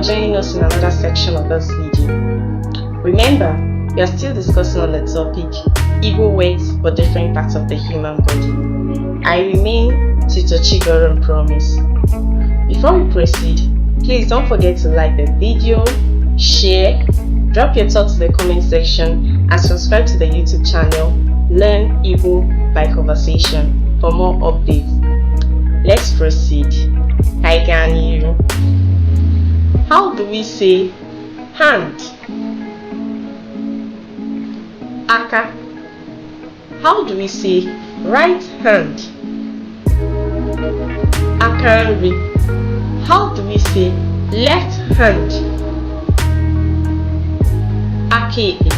for joining us in another section of this video. Remember, we are still discussing on the topic Igbo words for different parts of the human body. I remain Tito Chigorum Promise. Before we proceed, please don't forget to like the video, share, drop your thoughts in the comment section, and subscribe to the YouTube channel Learn Igbo by Conversation for more updates. Let's proceed. Hi, can you? How do we say hand? Aka. How do we say right hand? Akanri. How do we say left hand? Akebe.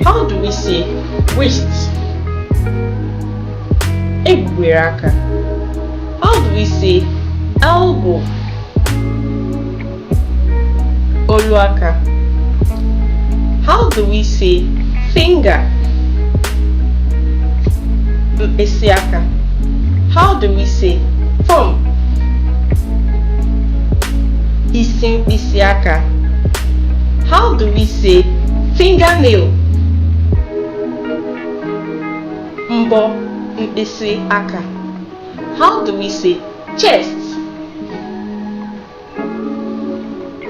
How do we say wrist? Egweraka. How do we say elbow? Oluaka. How do we say finger? Mkpesiaka. How do we say thumb? Isimkpesiaka. How do we say fingernail? Mbo mkpesiaka. How do we say chest?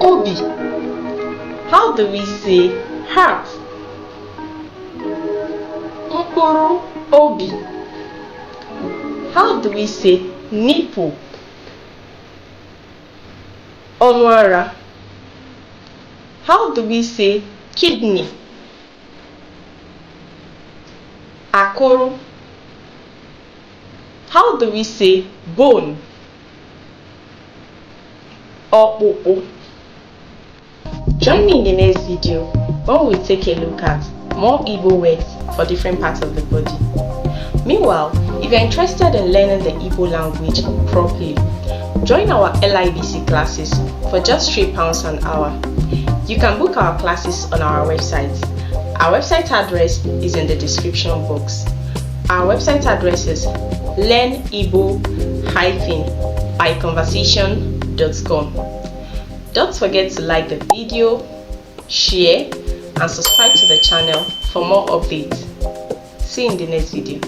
Obi. How do we say heart? Mkpuru obi. How do we say nipple? Onwara. How do we say kidney? Akuru. How do we say bone? Okpukpu. Join me in the next video when we take a look at more Igbo words for different parts of the body. Meanwhile, if you're interested in learning the Igbo language properly, join our LIBC classes for just £3 an hour. You can book our classes on our website. Our website address is in the description box. Our website address is learnibo-byconversation.com. Don't forget to like the video, share, and subscribe to the channel for more updates. See you in the next video.